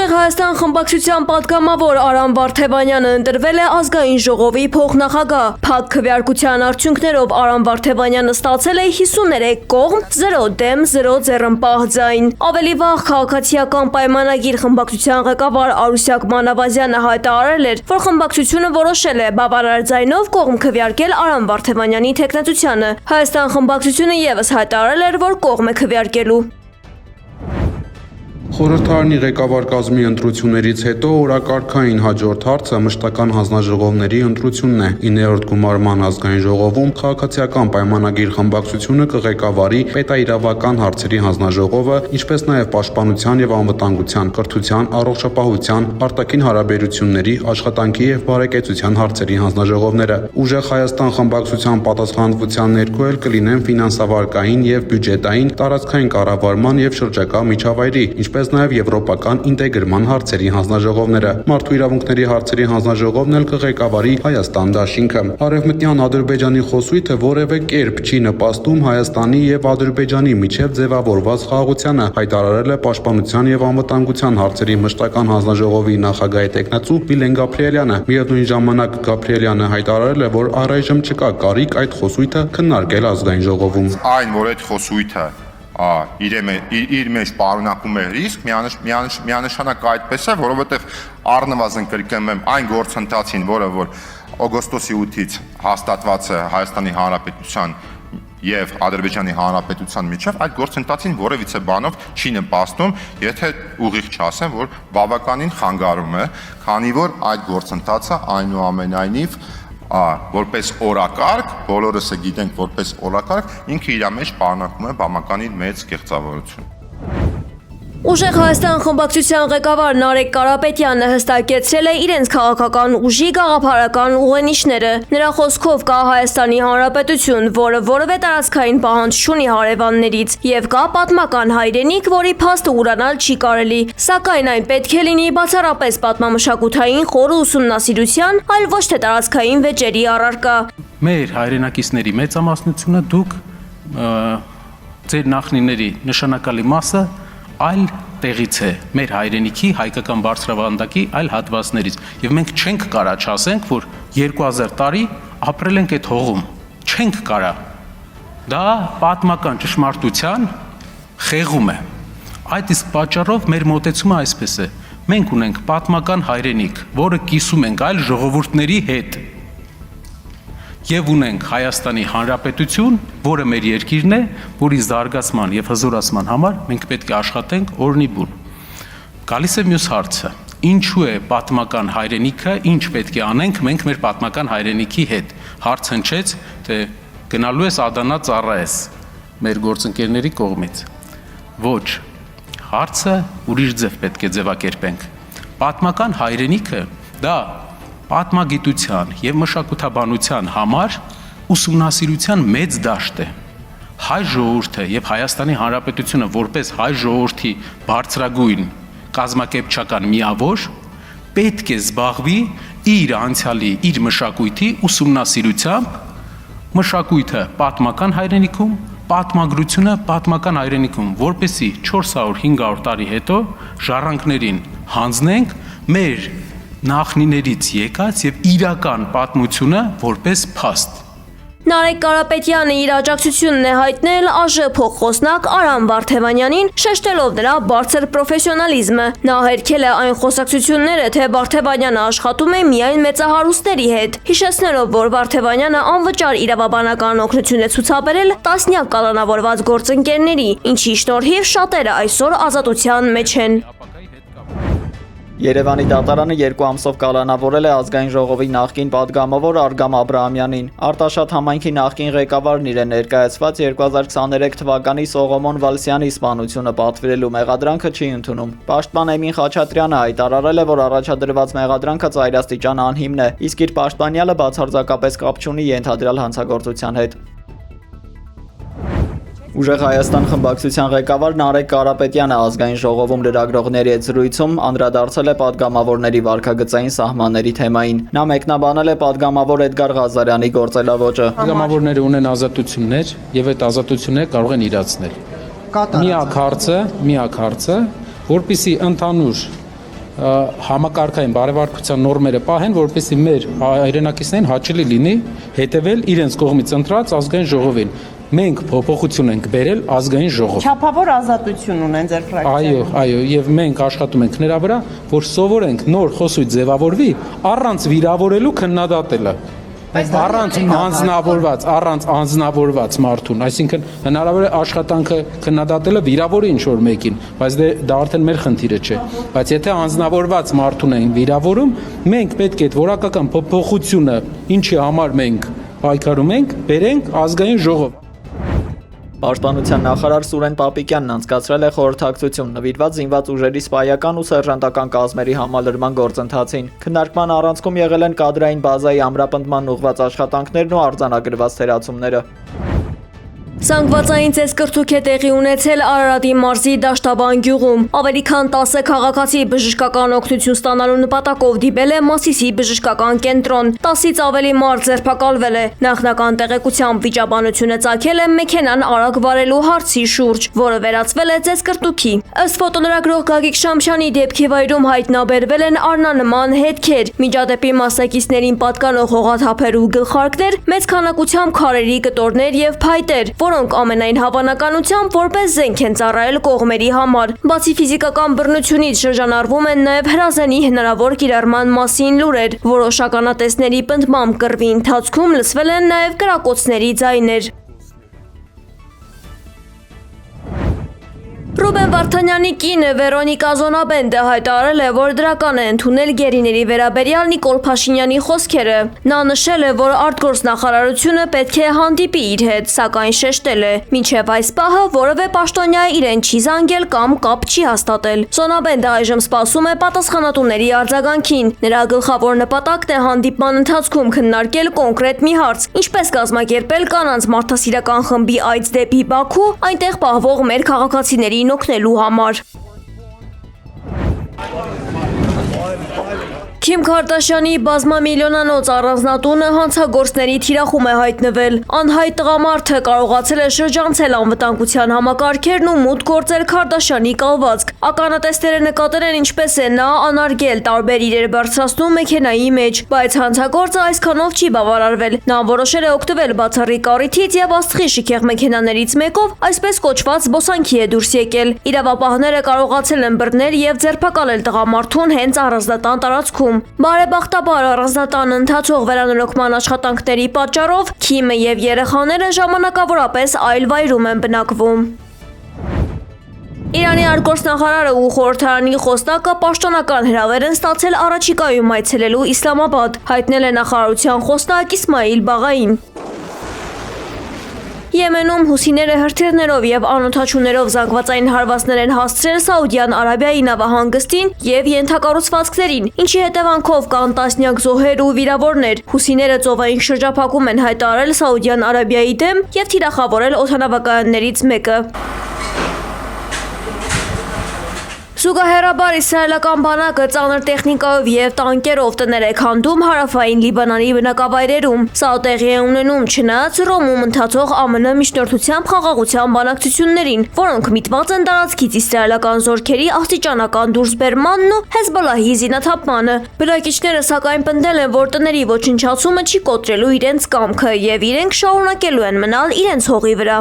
Ուժեղ Հայաստան խմբակցության պատգամավոր Արամ Վարդևանյանը ընտրվել է ազգային ժողովի փոխնախագահ։ Փակ քվեարկության արդյունքներով Արամ Վարդևանյանը ստացել է 53 կողմ, 0 դեմ, 0 ձեռնպահ ձայն։ Ավելի վաղ քաղաքացիական պայմանագիր խմբակցության ղեկավար Արուսյակ Մանավազյանը հայտարարել էր, որ խմբակցությունը որոշել է բավարար ձայնով կողմ քվեարկել Արամ Վարդևանյանի թեկնածությանը։ Հայաստան խմբակցությունը ևս հայտարարել էր, որ կողմ է քվեարկելու։ Խորհրդարանի ղեկավար կազմի ընտրություններից հետո օրակարգային հաջորդ հարցը մշտական հանձնաժողովների ընտրությունն է։ 9-րդ գումարման ազգային ժողովում քաղաքացիական պայմանագիր խմբակցությունը կղեկավարի պետաիրավական հարցերի հանձնաժողովը, ինչպես նաև պաշտպանության եւ անվտանգության, կրթության, առողջապահության, արտաքին հարաբերությունների, աշխատանքի եւ բարեկեցության հարցերի հանձնաժողովները։ Ուժեղ Հայաստան խմբակցության պատասխանատվության ներքո էլ կլինեն ֆինանսավարկային եւ բյուջետային, տարածքային կառավարման եւ շրջակա միջավայրի, ինչպես նաև եվրոպական ինտեգրման հարցերի հանձնաժողովները։ Մարդու իրավունքների հարցերի հանձնաժողովն էլ կղեկավարի Հայաստան դաշինքը։ Արևմտյան Ադրբեջանի խոսույթը որևէ կերպ չի նպաստում Հայաստանի եւ Ադրբեջանի միջև ձևավորված խաղաղությանը, հայտարարել է Պաշտպանության եւ անվտանգության հարցերի մշտական հանձնաժողովի նախագահի տեխնացու Վիլեն Գաբրիելյանը։ Միևնույն ժամանակ Գաբրիելյանը հայտարարել է, որ առայժմ չկա կարիք այդ խոսույթը քննարկել ազգային ժողովում։ Այն, որ այդ խոսույթը իր մեջ պարունակում է ռիսկ, միանշանակ այդպես է, որովհետև առնվազն կրկնում եմ այն գործընթացին, որը որ օգոստոսի 8-ից հաստատված է Հայաստանի Հանրապետության եւ Ադրբեջանի Հանրապետության միջև, այդ գործընթացին որևիցե բանով չի նպաստում, եթե ուղիղ չասեմ, որ բավականին խանգարում է, քանի որ այդ գործընթացը այնուամենայնիվ որպես օրակարգ, բոլորս գիտենք որպես օրակարգ, ինքը իր մեջ պարունակում է բավականին մեծ կեղծավորություն։ Ուժեղ Հայաստան խմբակցության ղեկավար Նարեկ Կարապետյանը հստակեցրել է իրենց քաղաքական ուժի գաղափարական ուղենիշները։ Նրա խոսքով կա Հայաստանի Հանրապետություն, որը որևէ տարածքային պահանջ չունի հարևաններից, եւ կա պատմական հայրենիք, որի փաստը ուրանալ չի կարելի, սակայն այն պետք է լինի բացառապես պատմամշակութային խոր ուսումնասիրության, այլ ոչ թե տարածքային վեճերի առարկա։ Մեր հայրենակիցների մեծամասնությունը դուք ձեր նախնիների նշանակալի մասը այլ տեղից է, մեր հայրենիքի հայկական բարձրավանդակի այլ հատվածներից, եւ մենք չենք կարա չասենք, որ 2000 տարի ապրել ենք այդ հողում, չենք կարա։ Դա պատմական ճշմարտության խեղում է։ Այդ իսկ պատճառով մեր մոտեցումը այսպես է. մենք ունենք պատմական հայրենիք, որը կիսում ենք այլ ժողովուրդների հետ։ Եվ ունենք Հայաստանի Հանրապետություն, որը մեր երկիրն է, որի զարգացման եւ հզորացման համար մենք պետք է աշխատենք օրնիբուն։ Գալիս է մյուս հարցը. ինչու է պատմական հայրենիքը, ինչ պետք է անենք մենք մեր պատմական հայրենիքի հետ։ Հարց հնչեց, թե գնալու ես Ադանա ծառայես մեր գործընկերների կողմից։ Ոչ, հարցը ուրիշ ձև պետք է ձևակերպենք։ Պատմական հայրենիքը դա պատմագիտության եւ մշակութաբանության համար ուսումնասիրության մեծ դաշտ է։ Հայ ժողովուրդը եւ Հայաստանի Հանրապետությունը որպես հայ ժողովրդի բարձրագույն կազմակերպչական միավոր պետք է զբաղվի իր անցյալի, իր մշակույթի ուսումնասիրությամբ, մշակույթը պատմական հայրենիքում, պատմագրությունը պատմական հայրենիքում, որպեսզի 400-500 տարի հետո ժառանգներին հանձնենք մեր նախնիներից եկած եւ իրական պատմությունը որպես փաստ։ Նարեկ Կարապետյանը իր աջակցությունն է հայտնել ԱԺ փոխխոսնակ Արամ Վարդևանյանին, շեշտելով նրա բարձր պրոֆեսիոնալիզմը։ Նա հերքել է այն խոսակցությունները, թե Վարդևանյանը աշխատում է միայն մեծահարուստների հետ, հիշեցնելով, որ Վարդևանյանը անվճար իրավաբանական օգնություն է ցուցաբերել տասնյակ կալանավորված գործընկերների, ինչի շնորհիվ շատերը այսօր ազատության մեջ են։ Երևանի դատարանը 2 ամսով կալանավորել է ազգային ժողովի նախկին պատգամավոր Արգամ Աբրահամյանին։ Արտաշատ համայնքի նախկին ղեկավարն իրեն ներկայացված 2023 թվականի Սողոմոն Վալսյանի սպանությունը պատվիրելու մեղադրանքը չի ընդունում։ Պաշտպան Էմին Խաչատրյանը հայտարարել է, որ առաջադրված մեղադրանքը ծայրաստիճան անհիմն է, իսկ իր պաշտպանյալը բացարձակապես կապ չունի ենթադրյալ հանցագործության հետ։ Ուժեղ Հայաստան խմբակցության ղեկավար Նարեկ Կարապետյանը ազգային ժողովում լրագրողների հետ զրույցում անդրադարձել է պատգամավորների վարքագծային սահմանների թեմային։ Նա մեկնաբանել է պատգամավոր Էդգար Ղազարյանի գործելավոճը։ Պատգամավորները ունեն ազատություններ եւ այդ ազատությունները կարող են իրացնել։ Միակ հարցը, որպեսզի ընդհանուր համակարգային բարեվարկության նորմերը պահեն, որպեսզի մեր հայրենակիցներին հաճելի լինի հետևել իրենց կողմից ընտրած ազգային ժողովին։ Մենք փոփոխություն ենք բերել ազգային ժողով։ Չափավոր ազատություն ունեն ձեր ֆրակցիայում։ Այո, եւ մենք աշխատում ենք նրա վրա, որ սովորենք նոր խոսույթ ձևավորվի առանց վիրավորելու քննադատելը։ Առանց անձնավորված մարդուն, այսինքն հնարավոր է աշխատանքը քննադատելը վիրավորի ինչ-որ մեկին, բայց դա արդեն մեր խնդիրը չէ, բայց եթե անձնավորված մարդուն են վիրավորում, մենք պետք է այդ որակական փոփոխությունը, ինչի համար մենք պայքարում ենք, բերենք ազգային ժողով։ Պաշտպանության նախարար Սուրեն Պապիկյանն անցկացրել է խորհրդակցություն նվիրված զինված ուժերի սպայական ու սերժանտական կազմերի համալրման գործընթացին։ Քննարկման առանցքում եղել են կադրային բազայի ամրապնդման ուղղված աշխատանքներն ու արձանագրված թերացումները։ Զանգվածային ծեսկրտուք է տեղի ունեցել Արարատի մարզի Դաշտաբան գյուղում։ Ավելի քան 10 քաղաքացի բժշկական օգնություն ստանալու նպատակով դիմել է Մասիսի բժշկական կենտրոն։ 10-ից ավելի մարդ ձերբակալվել է։ Նախնական տեղեկությամբ վիճաբանությունը ծագել է մեքենան արագ վարելու հարցի շուրջ, որը վերածվել է ծեսկրտուքի։ Ըստ ֆոտոլրագրող Գագիկ Շամշյանի դեպքի վայրում հայտնաբերվել են առնանման հետքեր, միջադեպի մասնակիցներին պատկանող հողաթափեր ու գլխարկներ, մեծ քանակությամբ քարերի կտորներ եւ փայտեր, որոնք ամենայն հավանականությամբ որպես զենք են ծառայել կողմերի համար։ Բացի ֆիզիկական բռնությունից շրջանառվում են նաև հրազենի հնարավոր կիրառման մասին լուրեր։ Որոշ ականատեսների պնդմամբ կռվի ընթացքում լսվել են նաև կրակոցների ձայներ։ Ռուբեն Վարդանյանի կինը Վերոնիկա Զոնաբենդը հայտարարել է, որ դրական է ընդունել գերիների վերաբերյալ Նիկոլ Փաշինյանի խոսքերը։ Նա նշել է, որ արտգործնախարարությունը պետք է հանդիպի իր հետ, սակայն շեշտել է, մինչև այս պահը որևէ պաշտոնյա իրեն չի զանգել կամ կապ չի հաստատել։ Զոնաբենդը այժմ սպասում է պատասխանատուների արձագանքին։ Նրա գլխավոր նպատակն է հանդիպման ընթացքում քննարկել կոնկրետ մի հարց՝ ինչպես կազմակերպել կանանց մարդասիրական խմբի այց դեպի Բաքու, այնտեղ պահվող մեր քաղաքացիներին օգնելու համար։ Քիմ Քարդաշյանի բազմամիլիոնանոց առանձնատունը հանցագործների թիրախում է հայտնվել։ Անհայտ տղամարդը կարողացել է շրջանցել անվտանգության համակարգերն ու մուտք գործել Քարդաշյանի կալվածք։ Ականատեսները նկատել են ինչպես է նա անարգել տարբեր իրեր բարձրացնում մեքենայի մեջ, բայց հանցագործը այսքանով չի բավարարվել։ Նա որոշել է օգտվել բացառիկ առիթից եւ աստղի շքեղ մեքենաներից մեկով այսպես կոչված զբոսանքի է դուրս եկել։ Իրավապահները կարողացել են բռնել եւ ձերբակալել տղամարդուն հենց առանձնատան տարածքում։ Բարեբախտաբար առանձնատան ընթացող վերանորոգման աշխատանքների պատճառով Քիմը եւ երեխաները ժամանակավորապես այլ վայրում են բնակվում։ Իրանի արտգործնախարարը ու խորհրդարանի խոսնակը պաշտոնական հրավեր են ստացել առաջիկայում այցելելու Իսլամաբադ, հայտնել է նախարարության խոսնակ Իսմայիլ Բաղային։ Եմենում հուսիները հրթիռներով եւ անօդաչուներով զանգվածային հարվածներ են հասցրել Սաուդյան Արաբիայի նավահանգստին եւ ենթակառուցվածքներին, ինչի հետևանքով կան տասնյակ զոհեր ու վիրավորներ։ Հուսիները ծովային շրջափակում են հայտարարել Սաուդյան Արաբիայի դեմ եւ թիրախավորել օդանավակայաններից մեկը։ Զուգահեռաբար իսրայելական բանակը ծանր տեխնիկայով եւ տանկերով տներ է քանդում հարավային Լիբանանի բնակավայրերում։ Սա տեղի է ունենում չնայած Ռոմում ընթացող ԱՄՆ միջնորդությամբ խաղաղության բանակցություններին, որոնք միտված են տարածքից իսրայելական զորքերի աստիճանական դուրսբերմանն ու Հեզբոլահի զինաթափմանը։ Բնակիչները սակայն պնդել են, որ տների ոչնչացումը չի կոտրելու իրենց կամքը եւ իրենք շարունակելու են մնալ իրենց հողի վրա։